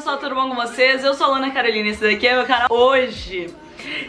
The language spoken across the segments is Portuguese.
pessoal, tudo bom com vocês? Eu sou a Ana Carolina, esse daqui é o meu canal. Hoje,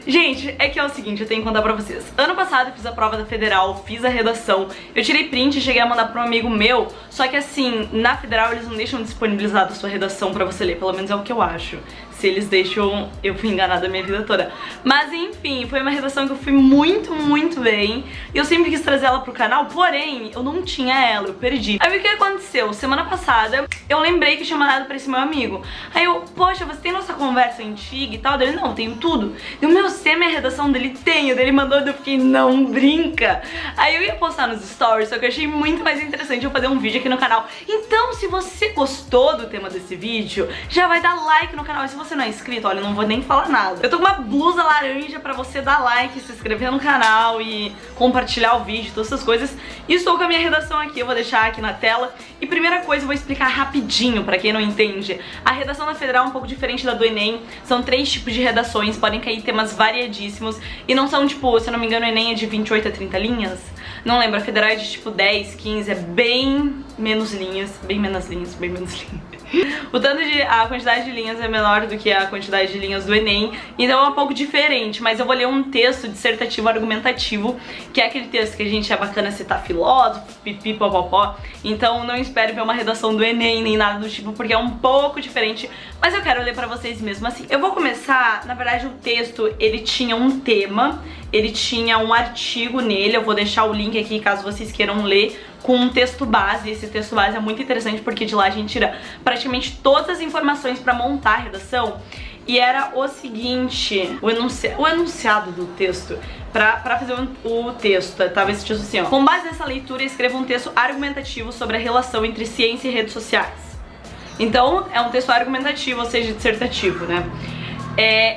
gente, é que é o seguinte, eu tenho que contar pra vocês. Ano passado eu fiz a prova da Federal, fiz a redação, eu tirei print e cheguei a mandar pra um amigo meu. Só que assim, na Federal eles não deixam disponibilizada a sua redação pra você ler, pelo menos é o que eu acho. Se eles deixam, eu fui enganada a minha vida toda. Mas enfim, foi uma redação que eu fui muito bem. E eu sempre quis trazer ela pro canal, porém, eu não tinha ela, eu perdi. Aí o que aconteceu? Semana passada, eu lembrei que tinha mandado pra esse meu amigo. Aí eu, poxa, você tem nossa conversa antiga e tal? Dele, não, tenho tudo. E o meu tema e a redação dele, tenho. Dele mandou, eu fiquei, não brinca. Aí eu ia postar nos stories, só que eu achei muito mais interessante eu fazer um vídeo aqui no canal. Então, se você gostou do tema desse vídeo, já vai dar like no canal. E se você não é inscrito, olha, eu não vou nem falar nada. Eu tô com uma blusa laranja pra você dar like, se inscrever no canal e compartilhar o vídeo, todas essas coisas. E estou com a minha redação aqui, eu vou deixar aqui na tela. E primeira coisa, eu vou explicar rapidinho, pra quem não entende. A redação da Federal é um pouco diferente da do Enem. São 3 tipos de redações, podem cair temas variadíssimos. E não são, tipo, se eu não me engano, o Enem é de 28 a 30 linhas. Não lembro, a Federal é de tipo 10, 15, é bem menos linhas, bem menos linhas. O tanto de, a quantidade de linhas é menor do que a quantidade de linhas do Enem, então é um pouco diferente, mas eu vou ler um texto dissertativo argumentativo, que é aquele texto que a gente é bacana citar filósofo, pipi, popopó, então não espere ver uma redação do Enem nem nada do tipo, porque é um pouco diferente, mas eu quero ler pra vocês mesmo assim. Eu vou começar, na verdade o texto, ele tinha um tema, ele tinha um artigo nele, eu vou deixar o link aqui caso vocês queiram ler, com um texto base. Esse texto base é muito interessante porque de lá a gente tira praticamente todas as informações pra montar a redação. E era o seguinte, o enunciado do texto, pra fazer o texto, tava esse texto assim, ó. Com base nessa leitura, escreva um texto argumentativo sobre a relação entre ciência e redes sociais. Então, é um texto argumentativo, ou seja, dissertativo, né?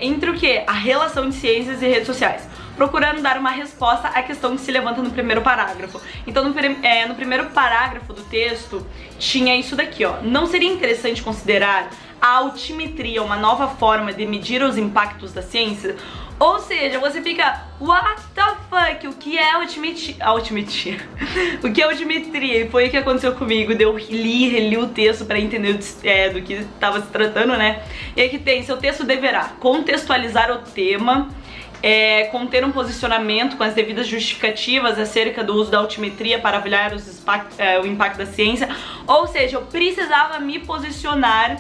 Entre o que? A relação de ciências e redes sociais, procurando dar uma resposta à questão que se levanta no primeiro parágrafo. Então no primeiro parágrafo do texto tinha isso daqui, ó. Não seria interessante considerar a altimetria uma nova forma de medir os impactos da ciência? Ou seja, você fica, what the fuck, o que é altimetria? O que é altimetria? E foi o que aconteceu comigo, eu reli o texto pra entender do que estava se tratando, né? E aqui tem, seu texto deverá contextualizar o tema, conter um posicionamento com as devidas justificativas acerca do uso da altimetria para avaliar o impacto da ciência. Ou seja, eu precisava me posicionar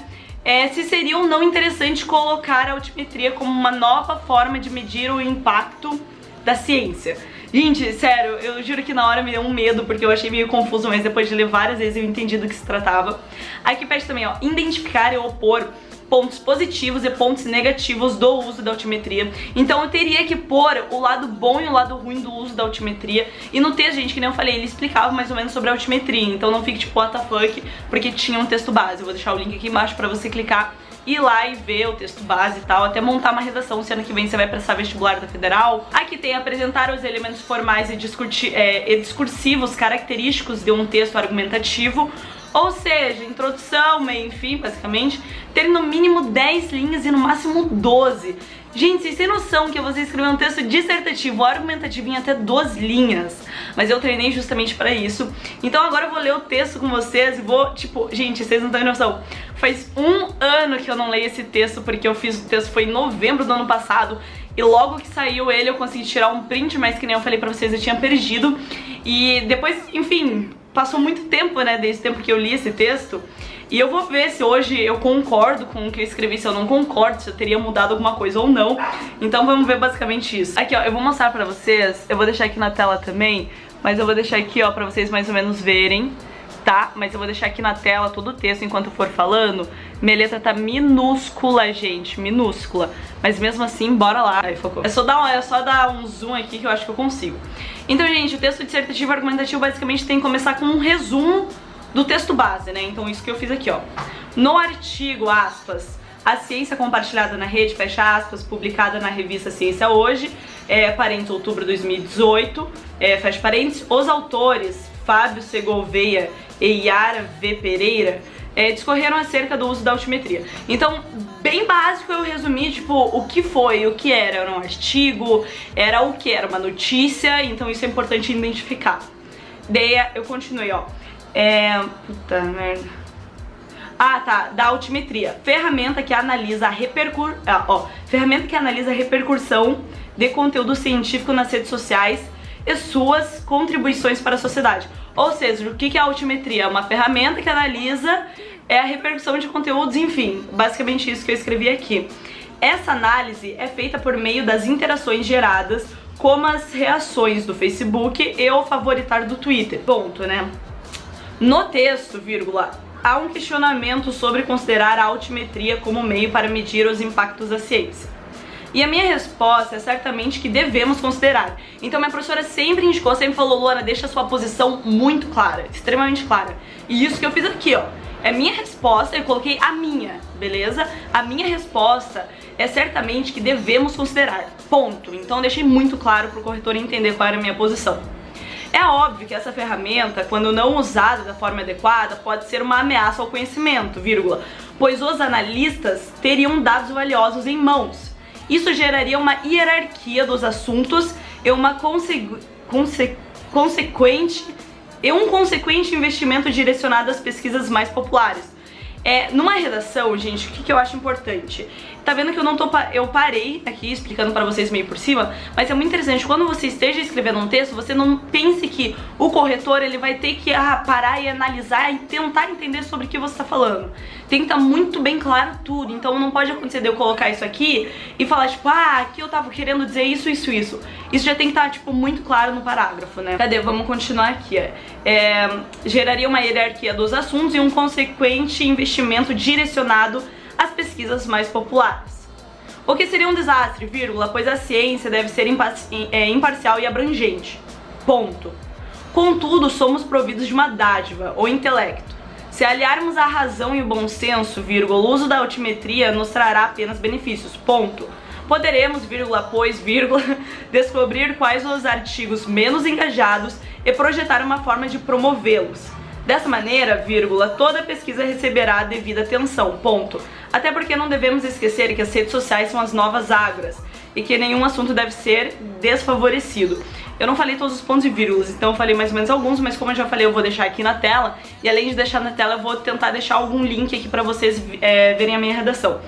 se seria ou não interessante colocar a altimetria como uma nova forma de medir o impacto da ciência. Gente, sério, eu juro que na hora me deu um medo, porque eu achei meio confuso, mas depois de ler várias vezes eu entendi do que se tratava. Aqui pede também, ó, identificar e opor pontos positivos e pontos negativos do uso da altimetria. Então eu teria que pôr o lado bom e o lado ruim do uso da altimetria. E no texto, gente, que nem eu falei, ele explicava mais ou menos sobre a altimetria. Então não fique tipo, what the fuck, porque tinha um texto base. Eu vou deixar o link aqui embaixo pra você clicar, ir lá e ver o texto base e tal, até montar uma redação, se ano que vem você vai prestar vestibular da Federal. Aqui tem apresentar os elementos formais e discursivos característicos de um texto argumentativo. Ou seja, introdução, meio, enfim, basicamente, ter no mínimo 10 linhas e no máximo 12. Gente, vocês têm noção que eu vou escrever um texto dissertativo, argumentativo em até 12 linhas. Mas eu treinei justamente pra isso. Então agora eu vou ler o texto com vocês e vou, tipo, gente, vocês não têm noção. Faz um ano que eu não leio esse texto, porque eu fiz o texto, foi em novembro do ano passado. E logo que saiu ele eu consegui tirar um print, mas que nem eu falei pra vocês, eu tinha perdido. E depois, enfim, passou muito tempo, né, desde o tempo que eu li esse texto. E eu vou ver se hoje eu concordo com o que eu escrevi, se eu não concordo, se eu teria mudado alguma coisa ou não. Então vamos ver basicamente isso. Aqui, ó, eu vou mostrar pra vocês, eu vou deixar aqui na tela também, mas eu vou deixar aqui, ó, pra vocês mais ou menos verem, tá? Mas eu vou deixar aqui na tela todo o texto enquanto eu for falando. Minha letra tá minúscula, gente, minúscula. Mas mesmo assim, bora lá. Aí, focou. É só dar um zoom aqui que eu acho que eu consigo. Então, gente, o texto dissertativo argumentativo basicamente tem que começar com um resumo do texto base, né? Então isso que eu fiz aqui, ó. No artigo, aspas, a ciência compartilhada na rede, fecha aspas, publicada na revista Ciência Hoje, parênteses, outubro de 2018, fecha parênteses, os autores Fábio Segoveia e Yara V. Pereira discorreram acerca do uso da altimetria. Então, bem básico, eu resumi, tipo, o que foi, o que era um artigo, era o que era uma notícia, então isso é importante identificar. Daí eu continuei, ó. Puta merda. Ah, tá, da altimetria. Ferramenta que analisa a ferramenta que analisa a repercussão de conteúdo científico nas redes sociais e suas contribuições para a sociedade. Ou seja, o que é a altimetria? É uma ferramenta que analisa a repercussão de conteúdos, enfim, basicamente isso que eu escrevi aqui. Essa análise é feita por meio das interações geradas, como as reações do Facebook e o favoritar do Twitter. Ponto, né? No texto, vírgula, há um questionamento sobre considerar a altimetria como meio para medir os impactos da ciência. E a minha resposta é certamente que devemos considerar. Então minha professora sempre indicou, sempre falou, Luana, deixa a sua posição muito clara, extremamente clara. E isso que eu fiz aqui, ó, é minha resposta, eu coloquei a minha, beleza? A minha resposta é certamente que devemos considerar, ponto. Então eu deixei muito claro pro corretor entender qual era a minha posição. É óbvio que essa ferramenta, quando não usada da forma adequada, pode ser uma ameaça ao conhecimento, vírgula, pois os analistas teriam dados valiosos em mãos. Isso geraria uma hierarquia dos assuntos e um consequente investimento direcionado às pesquisas mais populares. Numa redação, gente, o que eu acho importante? Tá vendo que eu parei aqui explicando pra vocês meio por cima, mas é muito interessante, quando você esteja escrevendo um texto, você não pense que o corretor ele vai ter que parar e analisar e tentar entender sobre o que você tá falando. Tem que estar muito bem claro tudo, então não pode acontecer de eu colocar isso aqui e falar tipo, aqui eu tava querendo dizer isso. Isso já tem que estar tipo muito claro no parágrafo, né? Cadê? Vamos continuar aqui. Geraria uma hierarquia dos assuntos e um consequente investimento direcionado às pesquisas mais populares. O que seria um desastre, vírgula, pois a ciência deve ser imparcial e abrangente. Ponto. Contudo, somos providos de uma dádiva, o intelecto. Se aliarmos a razão e o bom senso, vírgula, o uso da altimetria nos trará apenas benefícios. Ponto. Poderemos, vírgula, pois, vírgula, descobrir quais os artigos menos engajados e projetar uma forma de promovê-los. Dessa maneira, vírgula, toda pesquisa receberá a devida atenção, ponto. Até porque não devemos esquecer que as redes sociais são as novas águas e que nenhum assunto deve ser desfavorecido. Eu não falei todos os pontos e vírgulas, então eu falei mais ou menos alguns, mas como eu já falei, eu vou deixar aqui na tela, e além de deixar na tela, eu vou tentar deixar algum link aqui pra vocês verem a minha redação.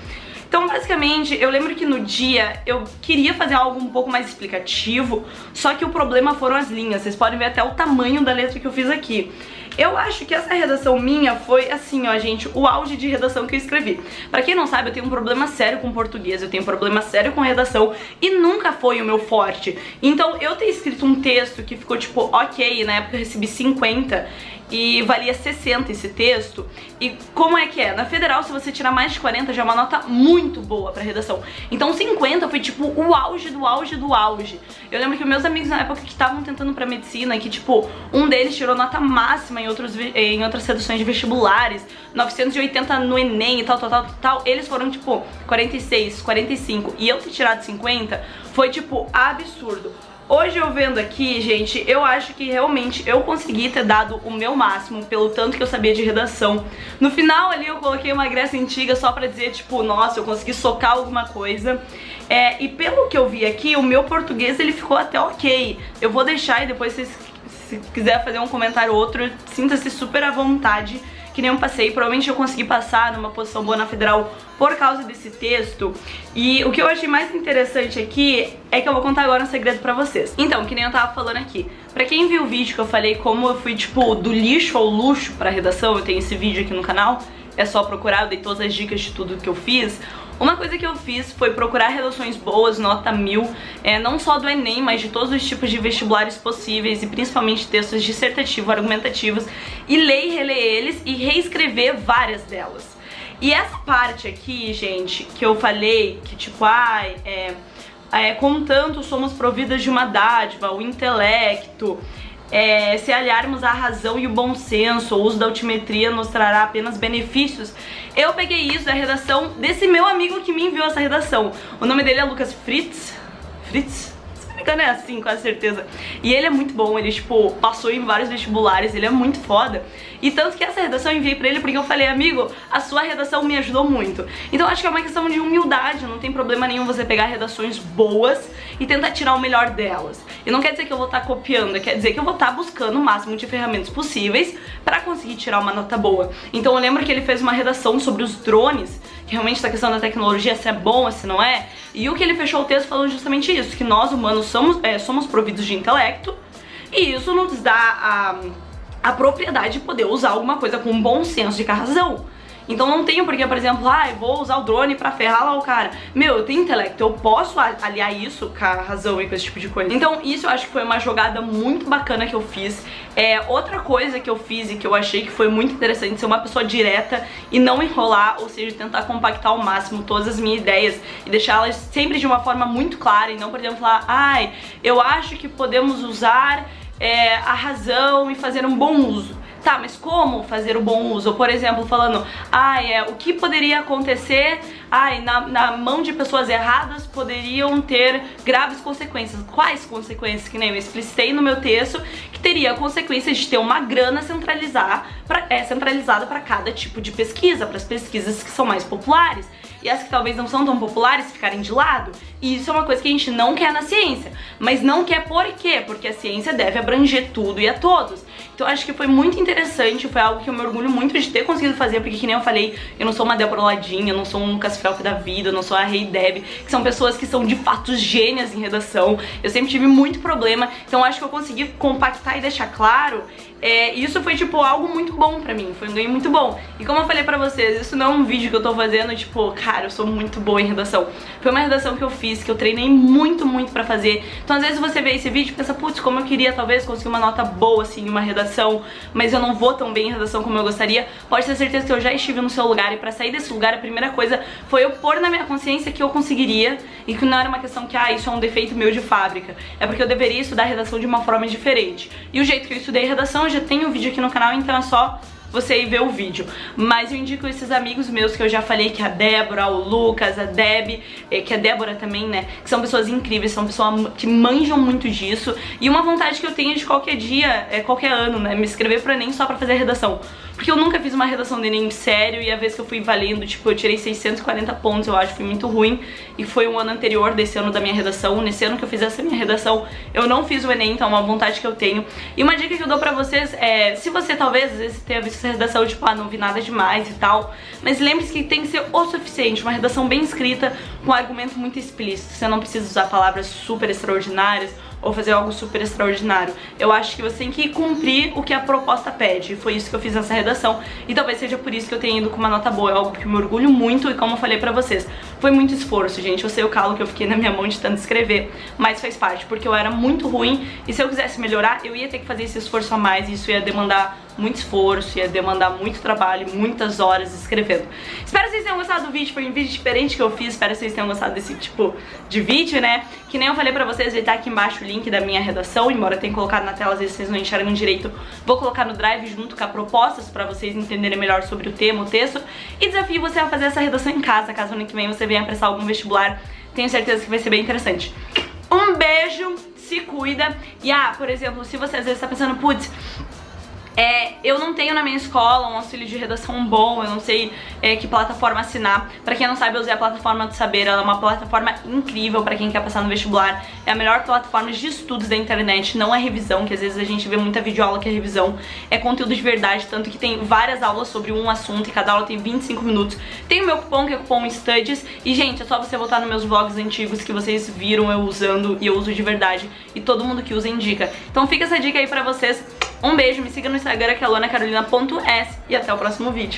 Então, basicamente, eu lembro que no dia eu queria fazer algo um pouco mais explicativo, só que o problema foram as linhas. Vocês podem ver até o tamanho da letra que eu fiz aqui. Eu acho que essa redação minha foi assim, ó, gente, o auge de redação que eu escrevi. Pra quem não sabe, eu tenho um problema sério com português, eu tenho um problema sério com redação e nunca foi o meu forte. Então, eu ter escrito um texto que ficou tipo, ok, na época eu recebi 50 e valia 60 esse texto. E como é que é? Na federal, se você tirar mais de 40, já é uma nota muito boa pra redação. Então 50 foi tipo o auge do auge do auge. Eu lembro que meus amigos na época que estavam tentando pra medicina, que tipo, um deles tirou nota máxima em outras redações de vestibulares, 980 no Enem e tal, eles foram tipo 46, 45, e eu ter tirado 50 foi tipo absurdo. Hoje eu vendo aqui, gente, eu acho que realmente eu consegui ter dado o meu máximo pelo tanto que eu sabia de redação. No final ali eu coloquei uma Grécia Antiga só pra dizer, tipo, nossa, eu consegui socar alguma coisa. E pelo que eu vi aqui, o meu português ele ficou até ok. Eu vou deixar e depois se quiser fazer um comentário ou outro, sinta-se super à vontade, que nem eu passei. Provavelmente eu consegui passar numa posição boa na federal por causa desse texto. E o que eu achei mais interessante aqui é que eu vou contar agora um segredo pra vocês. Então, que nem eu tava falando aqui, pra quem viu o vídeo que eu falei como eu fui, tipo, do lixo ao luxo pra redação, eu tenho esse vídeo aqui no canal, é só procurar, eu dei todas as dicas de tudo que eu fiz. Uma coisa que eu fiz foi procurar redações boas, nota 1000, não só do Enem, mas de todos os tipos de vestibulares possíveis e principalmente textos dissertativos, argumentativos, e ler e reler eles e reescrever várias delas. E essa parte aqui, gente, que eu falei, que tipo, contanto somos providas de uma dádiva, o intelecto, se aliarmos à razão e o bom senso, o uso da altimetria nos trará apenas benefícios. Eu peguei isso da redação desse meu amigo que me enviou essa redação. O nome dele é Lucas Fritz. Caetano é assim, com certeza. E ele é muito bom, ele, tipo, passou em vários vestibulares, ele é muito foda. E tanto que essa redação eu enviei pra ele porque eu falei, amigo, a sua redação me ajudou muito. Então acho que é uma questão de humildade, não tem problema nenhum você pegar redações boas e tentar tirar o melhor delas. E não quer dizer que eu vou estar copiando, quer dizer que eu vou estar buscando o máximo de ferramentas possíveis pra conseguir tirar uma nota boa. Então eu lembro que ele fez uma redação sobre os drones, que realmente essa questão da tecnologia, se é bom, se não é. E o que ele fechou o texto falando justamente isso, que nós humanos somos providos de intelecto e isso nos dá a propriedade de poder usar alguma coisa com bom senso e com a razão. Então não tenho porque, por exemplo, eu vou usar o drone pra ferrar lá o cara. Meu, eu tenho intelecto, eu posso aliar isso com a razão e com esse tipo de coisa. Então isso eu acho que foi uma jogada muito bacana que eu fiz. Outra coisa que eu fiz e que eu achei que foi muito interessante, ser uma pessoa direta e não enrolar, ou seja, tentar compactar ao máximo todas as minhas ideias e deixá-las sempre de uma forma muito clara e não, por exemplo, falar, eu acho que podemos usar a razão e fazer um bom uso. Tá, mas como fazer o bom uso? Ou, por exemplo, falando, o que poderia acontecer, na mão de pessoas erradas poderiam ter graves consequências. Quais consequências? Que nem eu explicitei no meu texto, que teria a consequência de ter uma grana centralizada para cada tipo de pesquisa, para as pesquisas que são mais populares. E as que talvez não são tão populares ficarem de lado. E isso é uma coisa que a gente não quer na ciência. Mas não quer por quê? Porque a ciência deve abranger tudo e a todos. Então eu acho que foi muito interessante, foi algo que eu me orgulho muito de ter conseguido fazer, porque que nem eu falei, eu não sou uma Débora Ladinha, eu não sou um Lucas Felp da vida, eu não sou a Rei Deb, que são pessoas que são de fato gênias em redação. Eu sempre tive muito problema, então eu acho que eu consegui compactar e deixar claro. Isso foi, tipo, algo muito bom pra mim, foi um ganho muito bom. E como eu falei pra vocês, isso não é um vídeo que eu tô fazendo, tipo, cara, eu sou muito boa em redação. Foi uma redação que eu fiz, que eu treinei muito, muito pra fazer. Então, às vezes você vê esse vídeo e pensa, putz, como eu queria, talvez, conseguir uma nota boa, assim, em uma redação, mas eu não vou tão bem em redação como eu gostaria. Pode ter certeza que eu já estive no seu lugar, e pra sair desse lugar, a primeira coisa foi eu pôr na minha consciência que eu conseguiria, e que não era uma questão que, isso é um defeito meu de fábrica. É porque eu deveria estudar redação de uma forma diferente. E o jeito que eu estudei redação, eu já tenho um vídeo aqui no canal, então é só você ir ver o vídeo. Mas eu indico esses amigos meus que eu já falei, que é a Débora, o Lucas, a Deb, que é a Débora também, né? Que são pessoas incríveis, são pessoas que manjam muito disso. E uma vontade que eu tenho de qualquer dia, qualquer ano, né? Me inscrever pro Enem só pra fazer a redação. Porque eu nunca fiz uma redação do Enem sério e a vez que eu fui valendo, tipo, eu tirei 640 pontos, eu acho, foi muito ruim. E foi um ano anterior desse ano da minha redação. Nesse ano que eu fiz essa minha redação, eu não fiz o Enem, então é uma vontade que eu tenho. E uma dica que eu dou pra vocês é, se você talvez, às vezes, tenha visto essa redação, tipo, não vi nada demais e tal, mas lembre-se que tem que ser o suficiente, uma redação bem escrita, com um argumento muito explícito. Você não precisa usar palavras super extraordinárias ou fazer algo super extraordinário. Eu acho que você tem que cumprir o que a proposta pede. E foi isso que eu fiz nessa redação. E talvez seja por isso que eu tenha ido com uma nota boa. É algo que eu me orgulho muito e, como eu falei pra vocês, foi muito esforço, gente. Eu sei o calo que eu fiquei na minha mão de tanto escrever, mas faz parte, porque eu era muito ruim. E se eu quisesse melhorar, eu ia ter que fazer esse esforço a mais. E isso ia demandar muito esforço, ia demandar muito trabalho, muitas horas escrevendo. Espero que vocês tenham gostado do vídeo. Foi um vídeo diferente que eu fiz. Espero que vocês tenham gostado desse tipo de vídeo, né? Que nem eu falei pra vocês, ele tá aqui embaixo o link da minha redação, embora eu tenha colocado na tela, às vezes vocês não enxergam direito, vou colocar no Drive junto com as propostas pra vocês entenderem melhor sobre o tema, o texto, e desafio você a fazer essa redação em casa, caso ano que vem você venha prestar algum vestibular, tenho certeza que vai ser bem interessante. Um beijo, se cuida, e por exemplo, se você às vezes tá pensando, putz, eu não tenho na minha escola um auxílio de redação bom, eu não sei que plataforma assinar. Pra quem não sabe, eu usei a plataforma do Saber, ela é uma plataforma incrível pra quem quer passar no vestibular. É a melhor plataforma de estudos da internet, não é revisão, que às vezes a gente vê muita videoaula que é revisão. É conteúdo de verdade, tanto que tem várias aulas sobre um assunto e cada aula tem 25 minutos. Tem o meu cupom, que é o cupom STUDIES, e gente, é só você voltar nos meus vlogs antigos que vocês viram eu usando, e eu uso de verdade, e todo mundo que usa indica. Então fica essa dica aí pra vocês. Um beijo, me siga no Instagram, que é lonacarolina.s, e até o próximo vídeo.